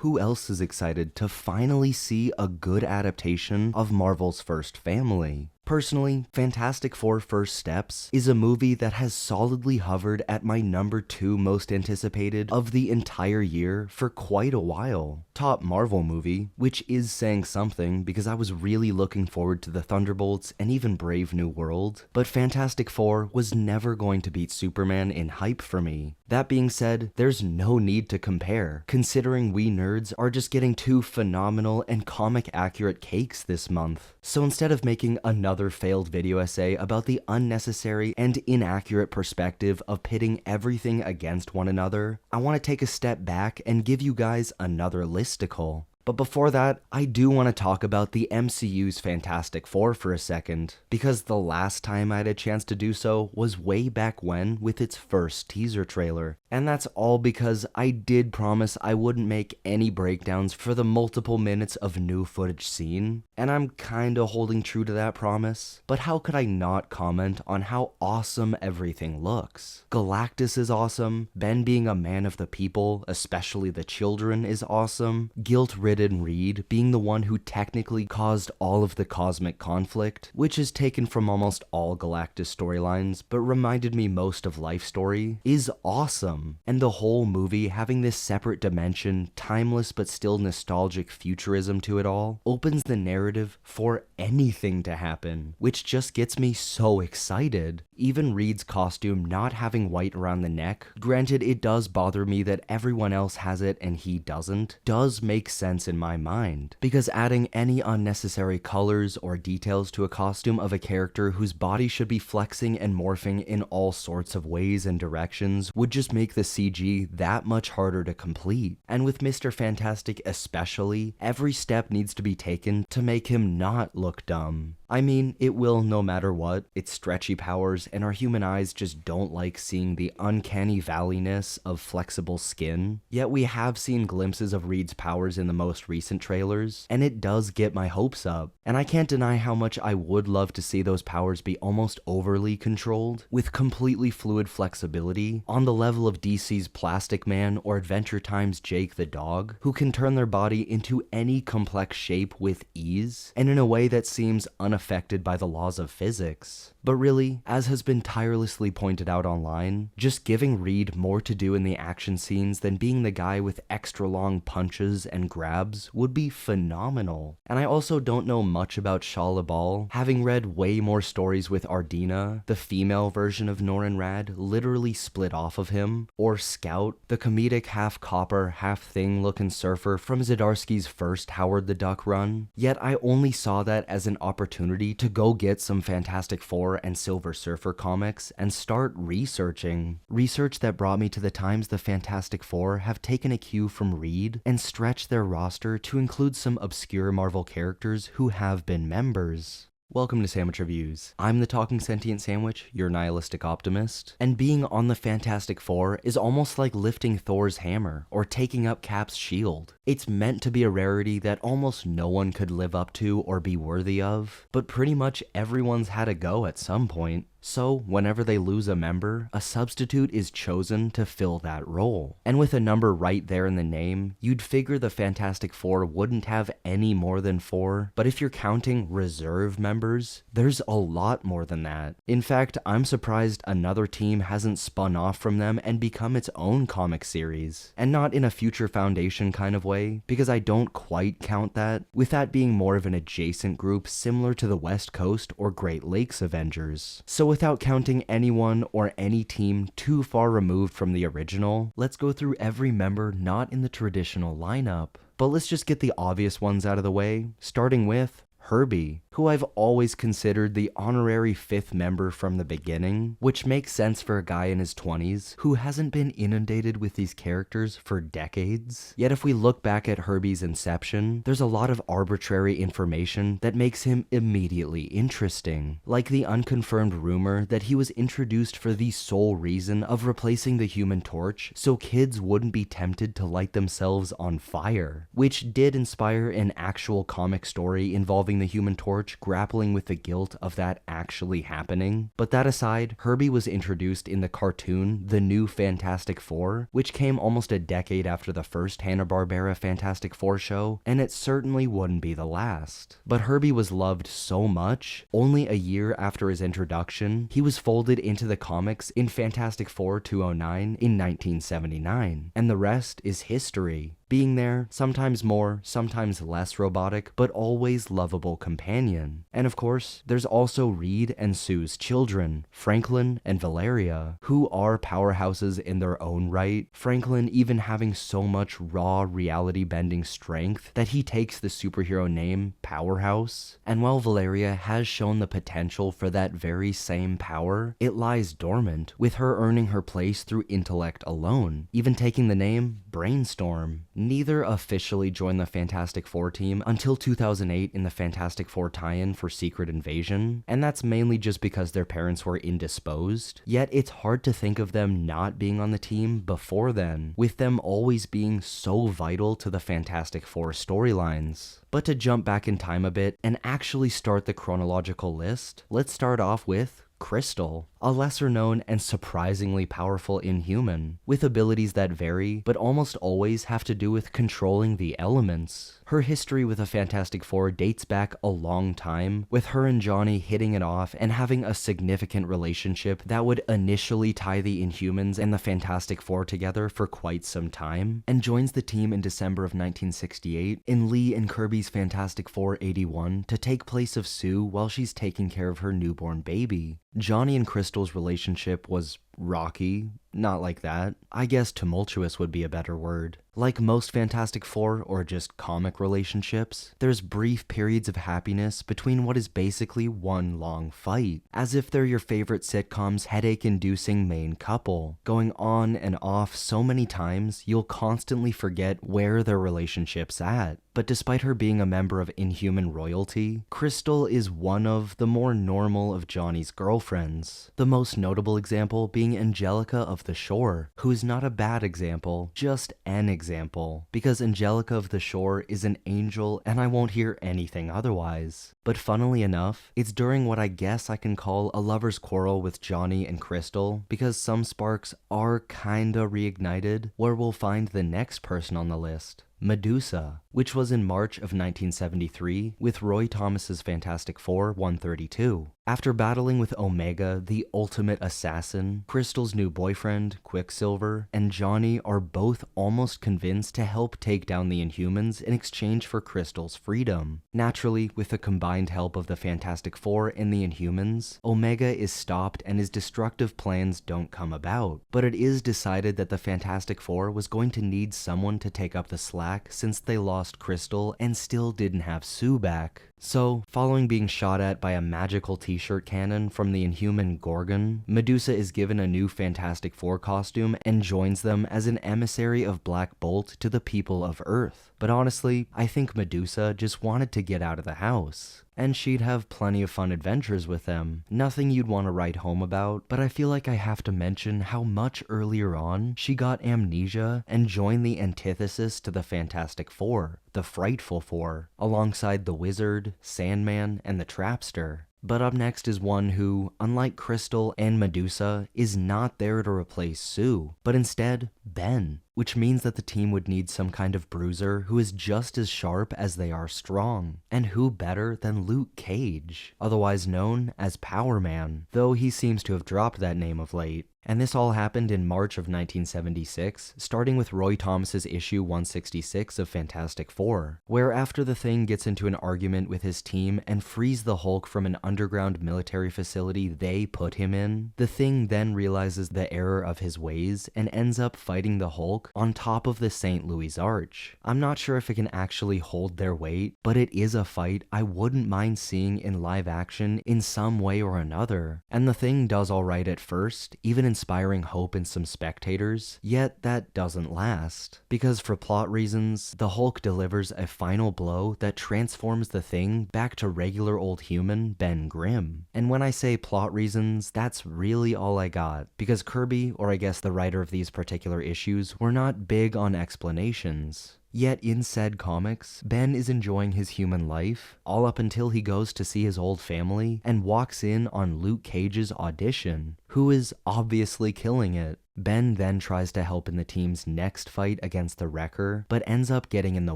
who else is excited to finally see a good adaptation of Marvel's first family? Personally, Fantastic Four First Steps is a movie that has solidly hovered at my number 2 most anticipated of the entire year for quite a while. Top Marvel movie, which is saying something because I was really looking forward to the Thunderbolts and even Brave New World, but Fantastic Four was never going to beat Superman in hype for me. That being said, there's no need to compare, considering we nerds are just getting 2 phenomenal and comic accurate cakes this month. So instead of making another failed video essay about the unnecessary and inaccurate perspective of pitting everything against one another, I want to take a step back and give you guys another listicle. But before that, I do want to talk about the MCU's Fantastic Four for a second, because the last time I had a chance to do so was way back when with its first teaser trailer. And that's all because I did promise I wouldn't make any breakdowns for the multiple minutes of new footage seen, and I'm kinda holding true to that promise. But how could I not comment on how awesome everything looks? Galactus is awesome, Ben being a man of the people, especially the children, is awesome, guilt-ridden Reed being the one who technically caused all of the cosmic conflict, which is taken from almost all Galactus storylines but reminded me most of Life Story, is awesome. And the whole movie having this separate dimension, timeless but still nostalgic futurism to it all, opens the narrative for anything to happen, which just gets me so excited. Even Reed's costume not having white around the neck, granted it does bother me that everyone else has it and he doesn't, does make sense in my mind, because adding any unnecessary colors or details to a costume of a character whose body should be flexing and morphing in all sorts of ways and directions would just make the CG that much harder to complete. And with Mr. Fantastic especially, every step needs to be taken to make him not look dumb. I mean, it will no matter what, it's stretchy powers and our human eyes just don't like seeing the uncanny valleyness of flexible skin. Yet we have seen glimpses of Reed's powers in the most recent trailers, and it does get my hopes up. And I can't deny how much I would love to see those powers be almost overly controlled, with completely fluid flexibility, on the level of DC's Plastic Man or Adventure Time's Jake the Dog, who can turn their body into any complex shape with ease, and in a way that seems unaffected by the laws of physics. But really, as has been tirelessly pointed out online, just giving Reed more to do in the action scenes than being the guy with extra long punches and grabs would be phenomenal. And I also don't know much about Shah LaBeouf, having read way more stories with Ardina, the female version of Norrin Radd, literally split off of him, or Scout, the comedic half-copper, half-thing looking surfer from Zdarsky's first Howard the Duck run. Yet I only saw that as an opportunity to go get some Fantastic Four and Silver Surfer comics and start researching. Research that brought me to the times the Fantastic Four have taken a cue from Reed and stretched their roster to include some obscure Marvel characters who have been members. Welcome to Sandwich Reviews. I'm the Talking Sentient Sandwich, your nihilistic optimist, and being on the Fantastic Four is almost like lifting Thor's hammer or taking up Cap's shield. It's meant to be a rarity that almost no one could live up to or be worthy of, but pretty much everyone's had a go at some point. So, whenever they lose a member, a substitute is chosen to fill that role. And with a number right there in the name, you'd figure the Fantastic Four wouldn't have any more than 4, but if you're counting reserve members, there's a lot more than that. In fact, I'm surprised another team hasn't spun off from them and become its own comic series. And not in a Future Foundation kind of way, because I don't quite count that, with that being more of an adjacent group similar to the West Coast or Great Lakes Avengers. So without counting anyone or any team too far removed from the original, let's go through every member not in the traditional lineup. But let's just get the obvious ones out of the way, starting with Herbie, who I've always considered the honorary 5th member from the beginning, which makes sense for a guy in his 20s who hasn't been inundated with these characters for decades. Yet if we look back at Herbie's inception, there's a lot of arbitrary information that makes him immediately interesting, like the unconfirmed rumor that he was introduced for the sole reason of replacing the Human Torch so kids wouldn't be tempted to light themselves on fire, which did inspire an actual comic story involving the Human Torch March grappling with the guilt of that actually happening. But that aside, Herbie was introduced in the cartoon The New Fantastic Four, which came almost a decade after the first Hanna-Barbera Fantastic Four show, and it certainly wouldn't be the last. But Herbie was loved so much, only a year after his introduction, he was folded into the comics in Fantastic Four 209 in 1979, and the rest is history. Being there, sometimes more, sometimes less robotic, but always lovable companion. And of course, there's also Reed and Sue's children, Franklin and Valeria, who are powerhouses in their own right, Franklin even having so much raw reality-bending strength that he takes the superhero name Powerhouse. And while Valeria has shown the potential for that very same power, it lies dormant, with her earning her place through intellect alone, even taking the name Brainstorm. Neither officially joined the Fantastic Four team until 2008 in the Fantastic Four tie-in for Secret Invasion, and that's mainly just because their parents were indisposed. Yet it's hard to think of them not being on the team before then, with them always being so vital to the Fantastic Four storylines. But to jump back in time a bit and actually start the chronological list, let's start off with Crystal, a lesser-known and surprisingly powerful Inhuman, with abilities that vary, but almost always have to do with controlling the elements. Her history with the Fantastic Four dates back a long time, with her and Johnny hitting it off and having a significant relationship that would initially tie the Inhumans and the Fantastic Four together for quite some time, and joins the team in December of 1968 in Lee and Kirby's Fantastic Four 81 to take place of Sue while she's taking care of her newborn baby. Johnny and Crystal's relationship was rocky, not like that. I guess tumultuous would be a better word. Like most Fantastic Four or just comic relationships, there's brief periods of happiness between what is basically one long fight, as if they're your favorite sitcom's headache-inducing main couple, going on and off so many times you'll constantly forget where their relationship's at. But despite her being a member of Inhuman royalty, Crystal is one of the more normal of Johnny's girlfriends. The most notable example being Angelica of the Shore, who is not a bad example, just an example, because Angelica of the Shore is an angel and I won't hear anything otherwise. But funnily enough, it's during what I guess I can call a lover's quarrel with Johnny and Crystal, because some sparks are kinda reignited, where we'll find the next person on the list, Medusa, which was in March of 1973 with Roy Thomas's Fantastic Four 132. After battling with Omega, the ultimate assassin, Crystal's new boyfriend, Quicksilver, and Johnny are both almost convinced to help take down the Inhumans in exchange for Crystal's freedom. Naturally, with the combined help of the Fantastic Four and the Inhumans, Omega is stopped and his destructive plans don't come about. But it is decided that the Fantastic Four was going to need someone to take up the slack since they lost Crystal and still didn't have Sue back. So, following being shot at by a magical t-shirt cannon from the Inhuman Gorgon, Medusa is given a new Fantastic Four costume and joins them as an emissary of Black Bolt to the people of Earth. But honestly, I think Medusa just wanted to get out of the house. And she'd have plenty of fun adventures with them. Nothing you'd want to write home about, but I feel like I have to mention how much earlier on she got amnesia and joined the antithesis to the Fantastic Four, the Frightful Four, alongside the Wizard, Sandman, and the Trapster. But up next is one who, unlike Crystal and Medusa, is not there to replace Sue, but instead Ben, which means that the team would need some kind of bruiser who is just as sharp as they are strong. And who better than Luke Cage, otherwise known as Power Man, though he seems to have dropped that name of late. And this all happened in March of 1976, starting with Roy Thomas's issue 166 of Fantastic Four, where after the Thing gets into an argument with his team and frees the Hulk from an underground military facility they put him in, the Thing then realizes the error of his ways and ends up fighting the Hulk on top of the St. Louis Arch. I'm not sure if it can actually hold their weight, but it is a fight I wouldn't mind seeing in live action in some way or another. And the Thing does alright at first, even inspiring hope in some spectators, yet that doesn't last. Because for plot reasons, the Hulk delivers a final blow that transforms the Thing back to regular old human Ben Grimm. And when I say plot reasons, that's really all I got, because Kirby, or I guess the writer of these particular issues, were not big on explanations. Yet in said comics, Ben is enjoying his human life, all up until he goes to see his old family and walks in on Luke Cage's audition, who is obviously killing it. Ben then tries to help in the team's next fight against the Wrecker, but ends up getting in the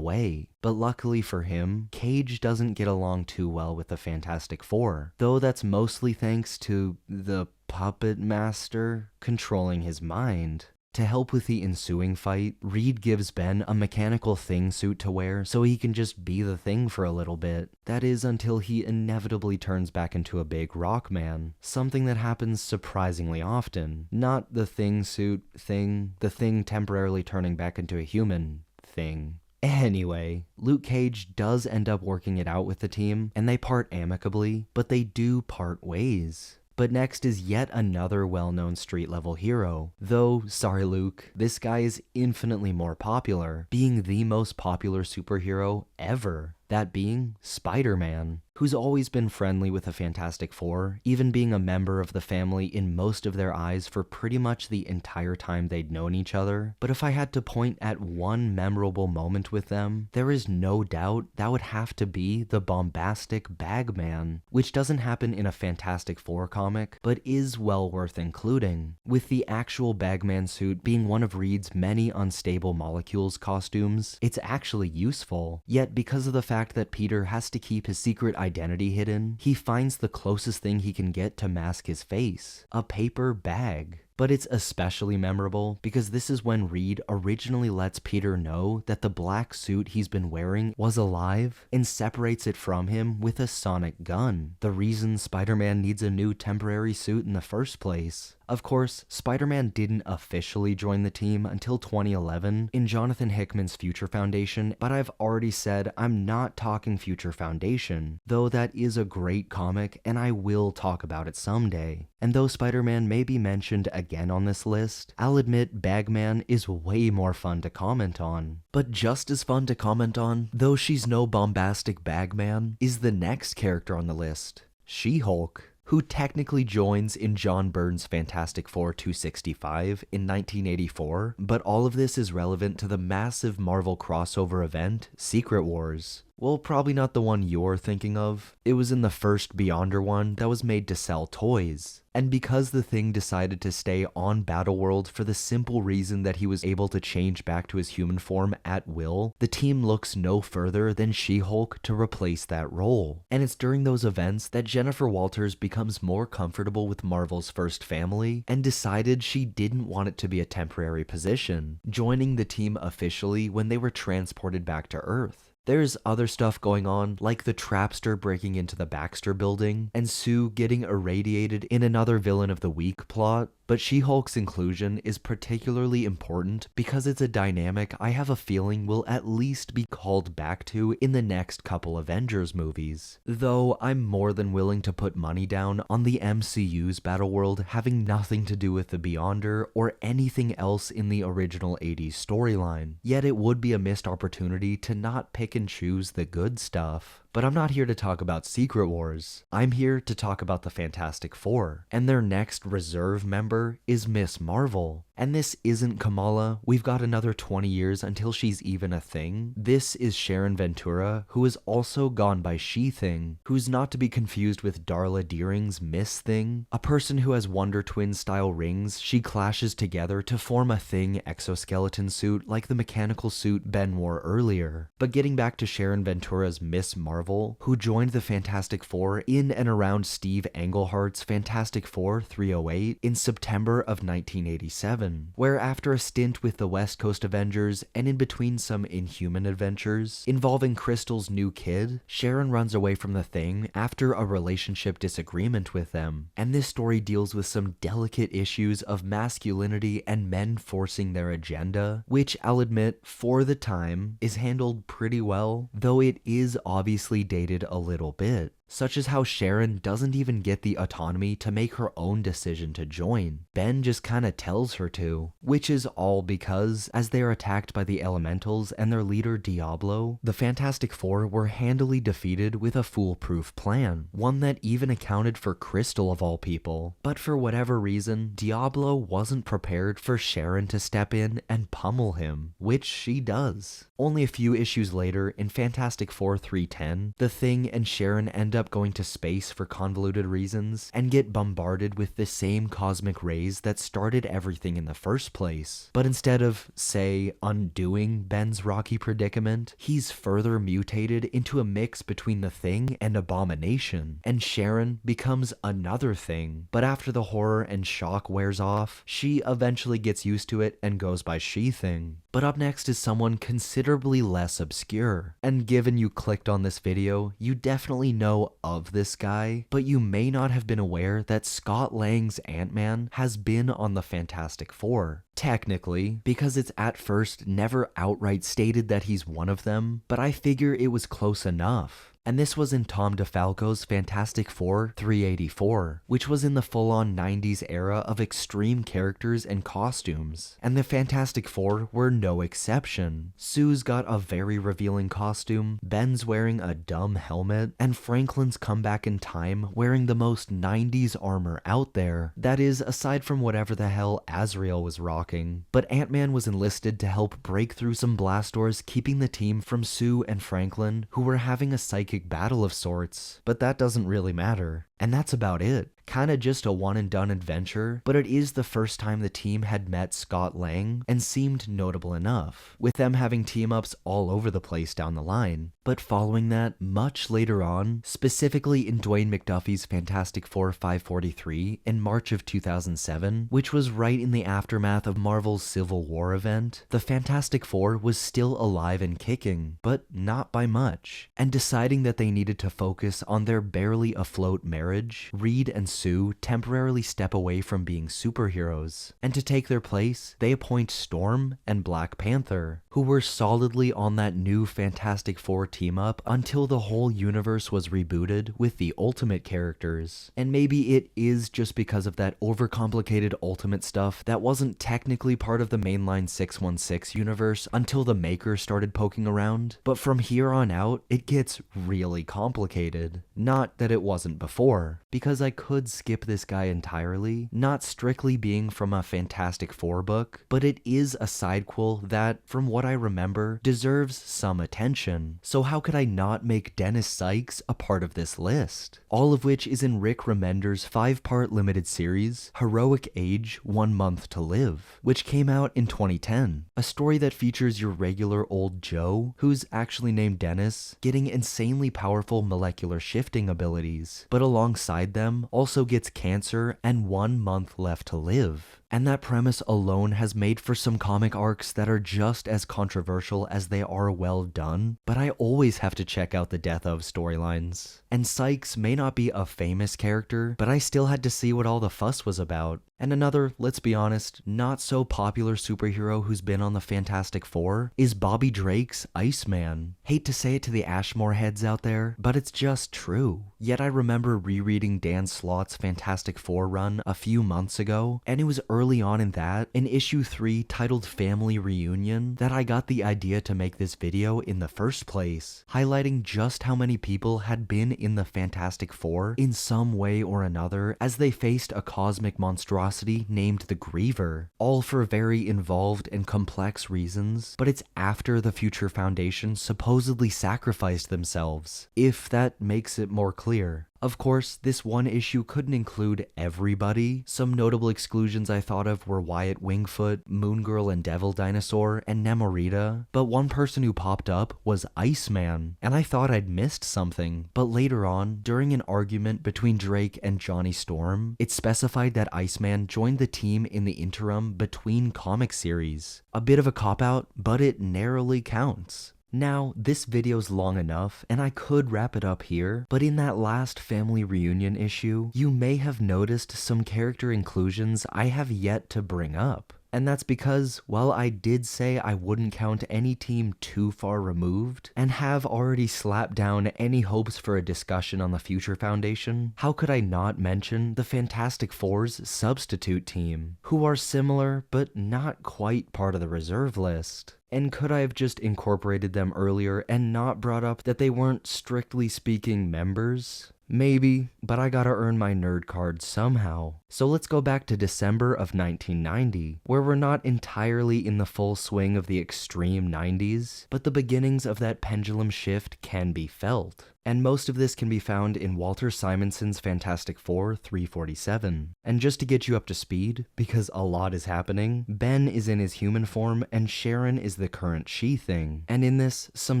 way. But luckily for him, Cage doesn't get along too well with the Fantastic Four, though that's mostly thanks to the Puppet Master controlling his mind. To help with the ensuing fight, Reed gives Ben a mechanical Thing suit to wear so he can just be the Thing for a little bit. That is until he inevitably turns back into a big rock man, something that happens surprisingly often. Not the Thing suit thing, the Thing temporarily turning back into a human thing. Anyway, Luke Cage does end up working it out with the team, and they part amicably, but they do part ways. But next is yet another well-known street-level hero. Though, sorry Luke, this guy is infinitely more popular, being the most popular superhero ever. That being Spider-Man, who's always been friendly with the Fantastic Four, even being a member of the family in most of their eyes for pretty much the entire time they'd known each other. But if I had to point at one memorable moment with them, there is no doubt that would have to be the bombastic Bagman, which doesn't happen in a Fantastic Four comic, but is well worth including, with the actual Bagman suit being one of Reed's many unstable molecules costumes. It's actually useful, yet because of the fact that Peter has to keep his secret identity hidden, he finds the closest thing he can get to mask his face, a paper bag. But it's especially memorable because this is when Reed originally lets Peter know that the black suit he's been wearing was alive and separates it from him with a sonic gun, the reason Spider-Man needs a new temporary suit in the first place. Of course, Spider-Man didn't officially join the team until 2011 in Jonathan Hickman's Future Foundation, but I've already said I'm not talking Future Foundation, though that is a great comic and I will talk about it someday. And though Spider-Man may be mentioned again on this list, I'll admit Bagman is way more fun to comment on. But just as fun to comment on, though she's no bombastic Bagman, is the next character on the list, She-Hulk, who technically joins in John Byrne's Fantastic Four 265 in 1984, but all of this is relevant to the massive Marvel crossover event, Secret Wars. Well, probably not the one you're thinking of. It was in the first Beyonder one that was made to sell toys. And because the Thing decided to stay on Battleworld for the simple reason that he was able to change back to his human form at will, the team looks no further than She-Hulk to replace that role. And it's during those events that Jennifer Walters becomes more comfortable with Marvel's first family and decided she didn't want it to be a temporary position, joining the team officially when they were transported back to Earth. There's other stuff going on, like the Trapster breaking into the Baxter building, and Sue getting irradiated in another Villain of the Week plot, but She-Hulk's inclusion is particularly important because it's a dynamic I have a feeling will at least be called back to in the next couple Avengers movies. Though I'm more than willing to put money down on the MCU's Battleworld having nothing to do with the Beyonder or anything else in the original 80s storyline. Yet it would be a missed opportunity to not pick and choose the good stuff. But I'm not here to talk about Secret Wars. I'm here to talk about the Fantastic Four, and their next reserve member is Miss Marvel. And this isn't Kamala. We've got another 20 years until she's even a thing. This is Sharon Ventura, who is also gone by She-Thing, who's not to be confused with Darla Deering's Miss Thing, a person who has Wonder Twin style rings she clashes together to form a Thing exoskeleton suit like the mechanical suit Ben wore earlier. But getting back to Sharon Ventura's Miss Marvel, who joined the Fantastic Four in and around Steve Englehart's Fantastic Four 308 in September of 1987. Where after a stint with the West Coast Avengers and in between some Inhuman adventures involving Crystal's new kid, Sharon runs away from the Thing after a relationship disagreement with them. And this story deals with some delicate issues of masculinity and men forcing their agenda, which I'll admit, for the time, is handled pretty well, though it is obviously dated a little bit. such as how Sharon doesn't even get the autonomy to make her own decision to join. Ben just kinda tells her to, which is all because, as they are attacked by the elementals and their leader Diablo, the Fantastic Four were handily defeated with a foolproof plan, one that even accounted for Crystal of all people. But for whatever reason, Diablo wasn't prepared for Sharon to step in and pummel him, which she does. Only a few issues later, in Fantastic Four 310, the Thing and Sharon end up going to space for convoluted reasons and get bombarded with the same cosmic rays that started everything in the first place. But instead of, say, undoing Ben's rocky predicament, he's further mutated into a mix between the Thing and Abomination, and Sharon becomes another Thing. But after the horror and shock wears off, she eventually gets used to it and goes by She-Thing. But up next is someone considerably less obscure, and given you clicked on this video, you definitely know of this guy, but you may not have been aware that Scott Lang's Ant-Man has been on the Fantastic Four. Technically, because it's at first never outright stated that he's one of them, but I figure it was close enough. And this was in Tom DeFalco's Fantastic Four 384, which was in the full-on 90s era of extreme characters and costumes. And the Fantastic Four were no exception. Sue's got a very revealing costume, Ben's wearing a dumb helmet, and Franklin's come back in time wearing the most 90s armor out there. That is, aside from whatever the hell Azrael was rocking. But Ant-Man was enlisted to help break through some blast doors, keeping the team from Sue and Franklin, who were having a psychic battle of sorts, but that doesn't really matter. And that's about it. Kinda just a one and done adventure, but it is the first time the team had met Scott Lang and seemed notable enough, with them having team-ups all over the place down the line. But following that, much later on, specifically in Dwayne McDuffie's Fantastic Four 543 in March of 2007, which was right in the aftermath of Marvel's Civil War event, the Fantastic Four was still alive and kicking, but not by much. And deciding that they needed to focus on their barely afloat marriage, Reed and Sue temporarily step away from being superheroes, and to take their place, they appoint Storm and Black Panther, who were solidly on that new Fantastic Four team-up until the whole universe was rebooted with the Ultimate characters. And maybe it is just because of that overcomplicated Ultimate stuff that wasn't technically part of the mainline 616 universe until the Maker started poking around, but from here on out, it gets really complicated. Not that it wasn't before, because I could skip this guy entirely, not strictly being from a Fantastic Four book, but it is a sidequel that, from what I remember, deserves some attention. So how could I not make Dennis Sykes a part of this list? All of which is in Rick Remender's 5-part limited series, Heroic Age, 1 Month to Live, which came out in 2010. A story that features your regular old Joe, who's actually named Dennis, getting insanely powerful molecular shifting abilities, but alongside them also gets cancer and 1 month left to live. And that premise alone has made for some comic arcs that are just as controversial as they are well done, but I always have to check out the death of storylines. And Sykes may not be a famous character, but I still had to see what all the fuss was about. And another, let's be honest, not so popular superhero who's been on the Fantastic Four is Bobby Drake's Iceman. Hate to say it to the Ashmore heads out there, but it's just true. Yet I remember rereading Dan Slott's Fantastic Four run a few months ago, and it was early on in that, in issue 3 titled Family Reunion, that I got the idea to make this video in the first place, highlighting just how many people had been in the Fantastic Four in some way or another as they faced a cosmic monstrosity named the Griever, all for very involved and complex reasons, but it's after the Future Foundation supposedly sacrificed themselves, if that makes it more clear. Of course, this one issue couldn't include everybody. Some notable exclusions I thought of were Wyatt Wingfoot, Moongirl and Devil Dinosaur, and Nemorita, but one person who popped up was Iceman, and I thought I'd missed something, but later on, during an argument between Drake and Johnny Storm, it specified that Iceman joined the team in the interim between comic series. A bit of a cop-out, but it narrowly counts. Now, this video's long enough, and I could wrap it up here, but in that last Family Reunion issue, you may have noticed some character inclusions I have yet to bring up. And that's because, while I did say I wouldn't count any team too far removed, and have already slapped down any hopes for a discussion on the Future Foundation, how could I not mention the Fantastic Four's substitute team, who are similar but not quite part of the reserve list? And could I have just incorporated them earlier and not brought up that they weren't strictly speaking members? Maybe, but I gotta earn my nerd card somehow. So let's go back to December of 1990, where we're not entirely in the full swing of the extreme 90s, but the beginnings of that pendulum shift can be felt. And most of this can be found in Walter Simonson's Fantastic Four 347. And just to get you up to speed, because a lot is happening, Ben is in his human form and Sharon is the current She-Thing. And in this, some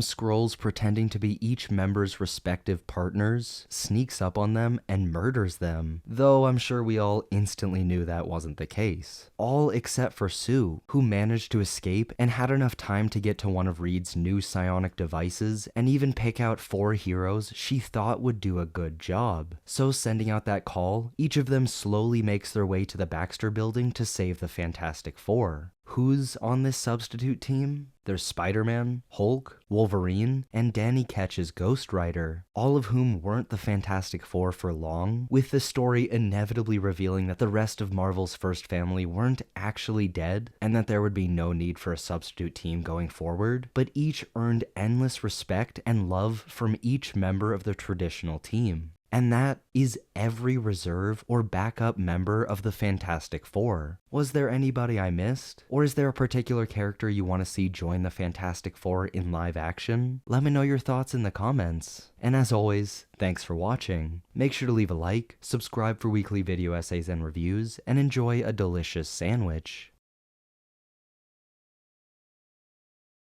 Skrulls pretending to be each member's respective partners sneaks up on them and murders them, though I'm sure we all instantly knew that wasn't the case. All except for Sue, who managed to escape and had enough time to get to one of Reed's new psionic devices and even pick out 4 heroes she thought would do a good job. So sending out that call, each of them slowly makes their way to the Baxter building to save the Fantastic Four. Who's on this substitute team? There's Spider-Man, Hulk, Wolverine, and Danny Ketch's Ghost Rider, all of whom weren't the Fantastic Four for long, with the story inevitably revealing that the rest of Marvel's first family weren't actually dead, and that there would be no need for a substitute team going forward, but each earned endless respect and love from each member of the traditional team. And that is every reserve or backup member of the Fantastic Four. Was there anybody I missed? Or is there a particular character you want to see join the Fantastic Four in live action? Let me know your thoughts in the comments. And as always, thanks for watching. Make sure to leave a like, subscribe for weekly video essays and reviews, and enjoy a delicious sandwich.